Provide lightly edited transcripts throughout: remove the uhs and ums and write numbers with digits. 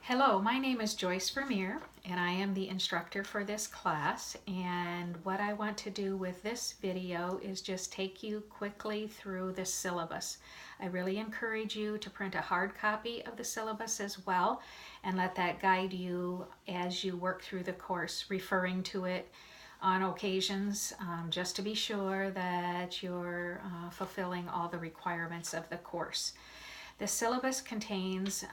Hello, my name is Joyce Vermeer and I am the instructor for this class, and what I want to do with this video is just take you quickly through the syllabus. I really encourage you to print a hard copy of the syllabus as well and let that guide you as you work through the course, referring to it on occasions just to be sure that you're fulfilling all the requirements of the course. The syllabus contains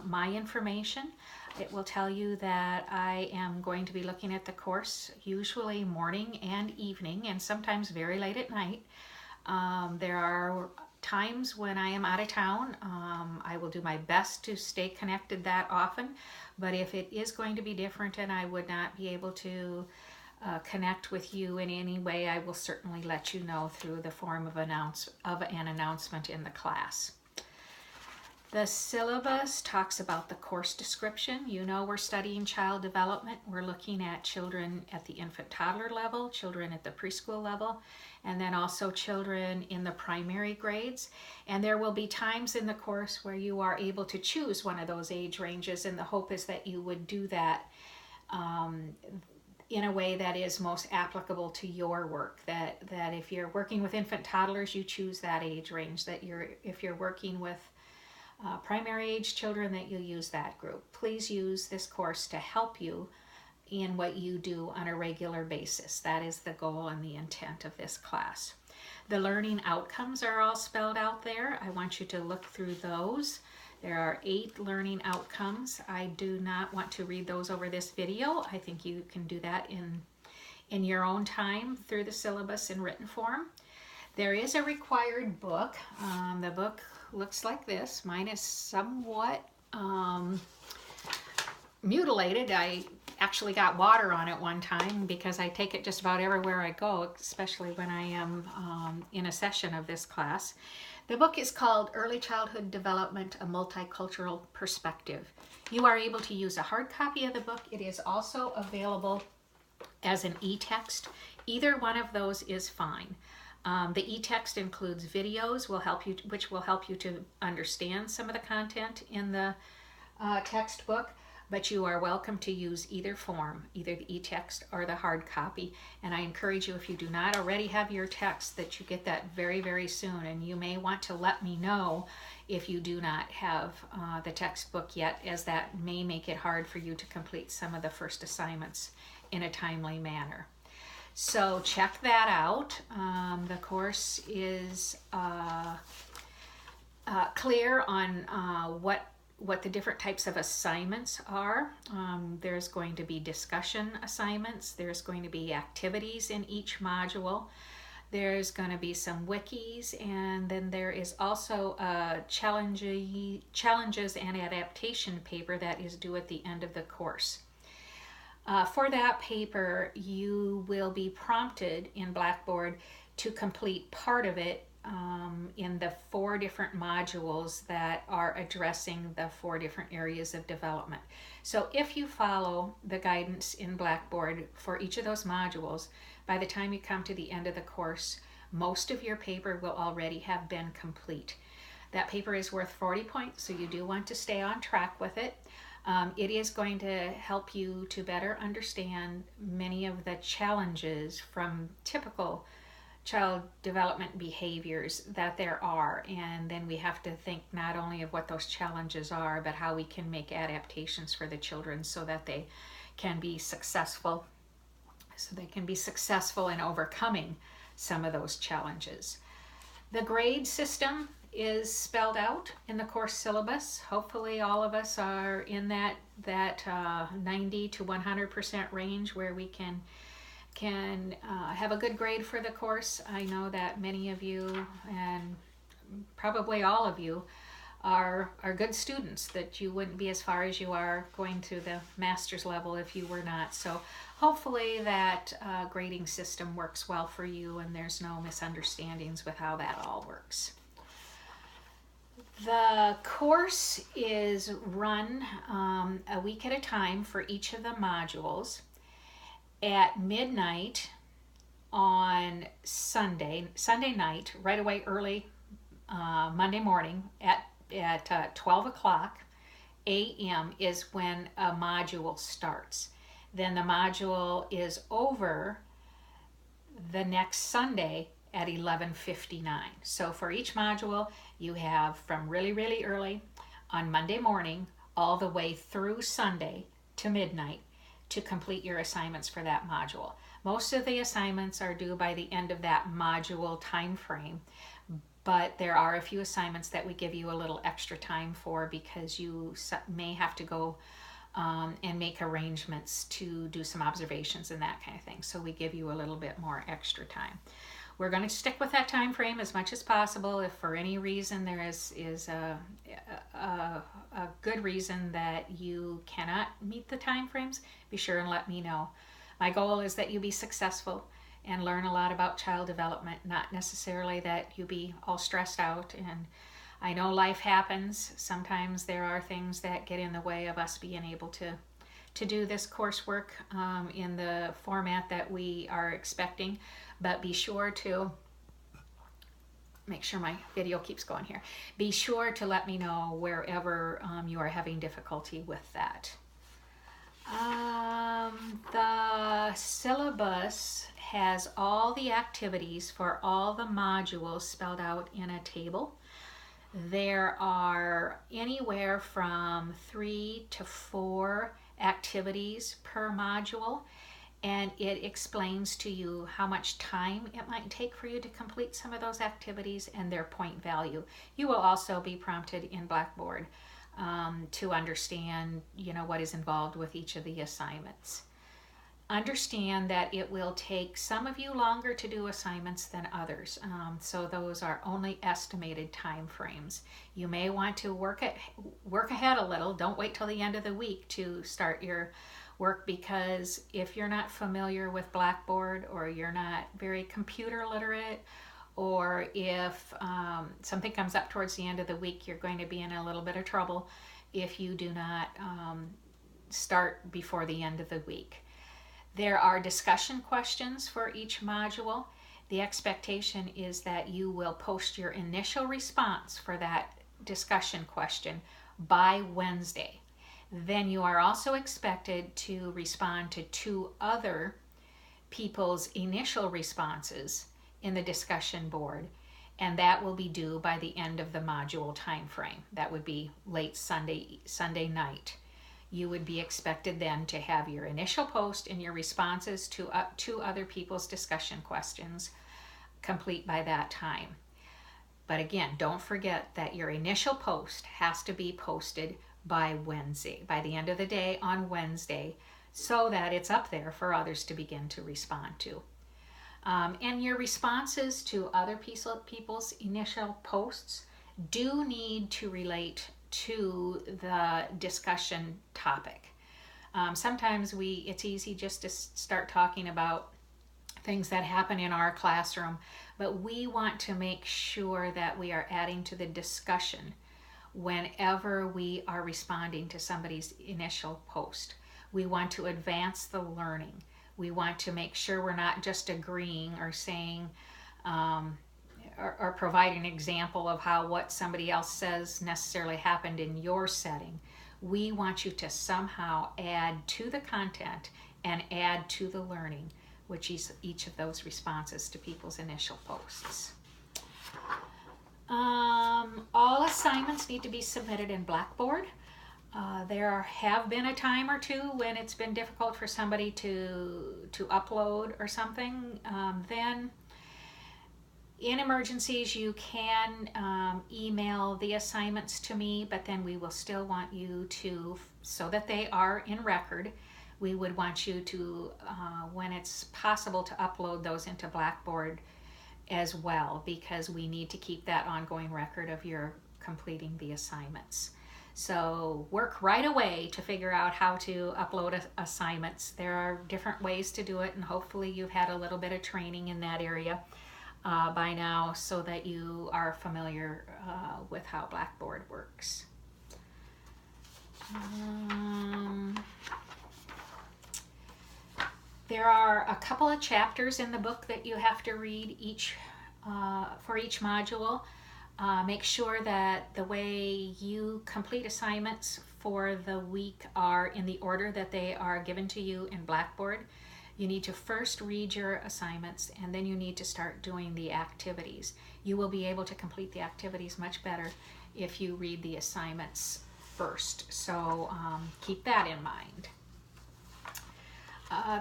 my information. It will tell you that I am going to be looking at the course usually morning and evening, and sometimes very late at night. There are times when I am out of town. I will do my best to stay connected that often, but if it is going to be different and I would not be able to connect with you in any way, I will certainly let you know through the form of an announcement in the class. The syllabus talks about the course description. You know, we're studying child development. We're looking at children at the infant toddler level, children at the preschool level, and then also children in the primary grades. And there will be times in the course where you are able to choose one of those age ranges, and the hope is that you would do that in a way that is most applicable to your work. That if you're working with infant toddlers, you choose that age range. If you're working with primary age children, that you use that group. Please use this course to help you in what you do on a regular basis. That is the goal and the intent of this class. The learning outcomes are all spelled out there. I want you to look through those. There are 8 learning outcomes. I do not want to read those over this video. I think you can do that in your own time through the syllabus in written form. There is a required book. The book looks like this. Mine is somewhat mutilated. I actually got water on it one time because I take it just about everywhere I go, especially when I am in a session of this class. The book is called Early Childhood Development, A Multicultural Perspective. You are able to use a hard copy of the book. It is also available as an e-text. Either one of those is fine. The e-text includes videos which will help you to understand some of the content in the textbook, but you are welcome to use either form, either the e-text or the hard copy. And I encourage you, if you do not already have your text, that you get that very, very soon. And you may want to let me know if you do not have the textbook yet, as that may make it hard for you to complete some of the first assignments in a timely manner. So check that out. The course is clear on what the different types of assignments are. There's going to be discussion assignments. There's going to be activities in each module. There's going to be some wikis, and then there is also a challenges and adaptation paper that is due at the end of the course. For that paper, you will be prompted in Blackboard to complete part of it in the 4 different modules that are addressing the 4 different areas of development. So if you follow the guidance in Blackboard for each of those modules, by the time you come to the end of the course, most of your paper will already have been complete. That paper is worth 40 points, so you do want to stay on track with it. It is going to help you to better understand many of the challenges from typical child development behaviors that there are. And then we have to think not only of what those challenges are, but how we can make adaptations for the children so that they can be successful, in overcoming some of those challenges. The grade system is spelled out in the course syllabus. Hopefully all of us are in that 90 to 100% range where we can have a good grade for the course. I know that many of you, and probably all of you, are good students, that you wouldn't be as far as you are going to the master's level if you were not. So hopefully that grading system works well for you and there's no misunderstandings with how that all works. The course is run a week at a time for each of the modules. At midnight on Sunday night, right away early Monday morning at 12 o'clock, a.m. is when a module starts. Then the module is over the next Sunday at 11:59. So for each module, you have from really, really early on Monday morning all the way through Sunday to midnight to complete your assignments for that module. Most of the assignments are due by the end of that module time frame, but there are a few assignments that we give you a little extra time for because you may have to go and make arrangements to do some observations and that kind of thing. So we give you a little bit more extra time. We're going to stick with that time frame as much as possible. If for any reason there is a good reason that you cannot meet the time frames, be sure and let me know. My goal is that you be successful and learn a lot about child development, not necessarily that you be all stressed out. And I know life happens. Sometimes there are things that get in the way of us being able to do this coursework in the format that we are expecting. But be sure to make sure my video keeps going here. Be sure to let me know wherever you are having difficulty with that. The syllabus has all the activities for all the modules spelled out in a table. There are anywhere from 3 to 4 activities per module, and it explains to you how much time it might take for you to complete some of those activities and their point value. You will also be prompted in Blackboard to understand, what is involved with each of the assignments. Understand that it will take some of you longer to do assignments than others, so those are only estimated time frames. You may want to work ahead a little. Don't wait till the end of the week to start your work, because if you're not familiar with Blackboard, or you're not very computer literate, or if something comes up towards the end of the week, you're going to be in a little bit of trouble if you do not start before the end of the week. There are discussion questions for each module. The expectation is that you will post your initial response for that discussion question by Wednesday. Then you are also expected to respond to 2 other people's initial responses in the discussion board, and that will be due by the end of the module time frame. That would be late Sunday night. You would be expected then to have your initial post and your responses to 2 other people's discussion questions complete by that time. But again, don't forget that your initial post has to be posted by Wednesday, by the end of the day on Wednesday, so that it's up there for others to begin to respond to. And your responses to other people's initial posts do need to relate to the discussion topic. Sometimes it's easy just to start talking about things that happen in our classroom, but we want to make sure that we are adding to the discussion whenever we are responding to somebody's initial post. We want to advance the learning. We want to make sure we're not just agreeing or saying or provide an example of how what somebody else says necessarily happened in your setting. We want you to somehow add to the content and add to the learning, which is each of those responses to people's initial posts. All assignments need to be submitted in Blackboard. There have been a time or two when it's been difficult for somebody to upload or something. Then in emergencies, you can email the assignments to me, but then we will still want you to, so that they are in record, we would want you to, when it's possible, to upload those into Blackboard as well, because we need to keep that ongoing record of your completing the assignments. So work right away to figure out how to upload assignments. There are different ways to do it, and hopefully you've had a little bit of training in that area by now, so that you are familiar with how Blackboard works. There are a couple of chapters in the book that you have to read for each module. Make sure that the way you complete assignments for the week are in the order that they are given to you in Blackboard. You need to first read your assignments, and then you need to start doing the activities. You will be able to complete the activities much better if you read the assignments first. So keep that in mind.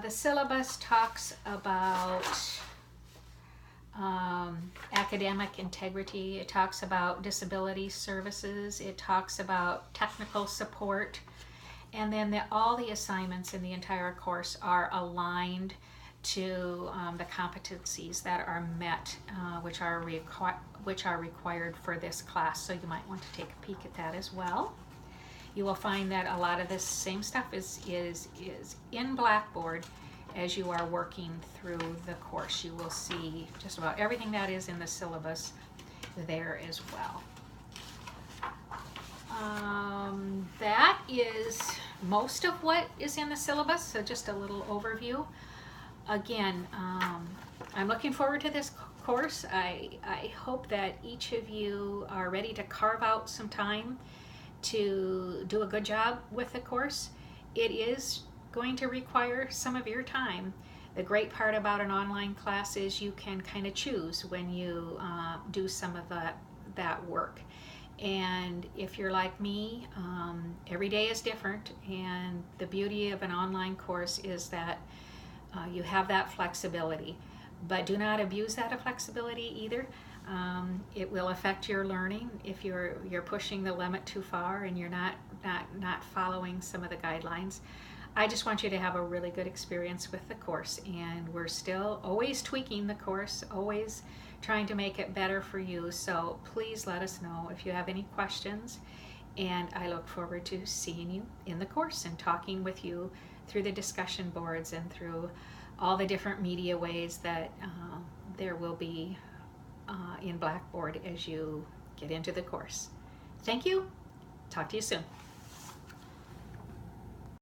The syllabus talks about academic integrity. It talks about disability services. It talks about technical support. And then all the assignments in the entire course are aligned to the competencies that are met, which are required for this class. So you might want to take a peek at that as well. You will find that a lot of this same stuff is in Blackboard as you are working through the course. You will see just about everything that is in the syllabus there as well. That is most of what is in the syllabus, so just a little overview. Again, I'm looking forward to this course. I hope that each of you are ready to carve out some time to do a good job with the course. It is going to require some of your time. The great part about an online class is you can kind of choose when you do some of that work. And if you're like me, every day is different, and the beauty of an online course is that you have that flexibility. But do not abuse that flexibility either. It will affect your learning if you're pushing the limit too far and you're not following some of the guidelines. I just want you to have a really good experience with the course, and we're still always tweaking the course, always trying to make it better for you. So please let us know if you have any questions, and I look forward to seeing you in the course and talking with you through the discussion boards and through all the different media ways that there will be in Blackboard as you get into the course. Thank you. Talk to you soon.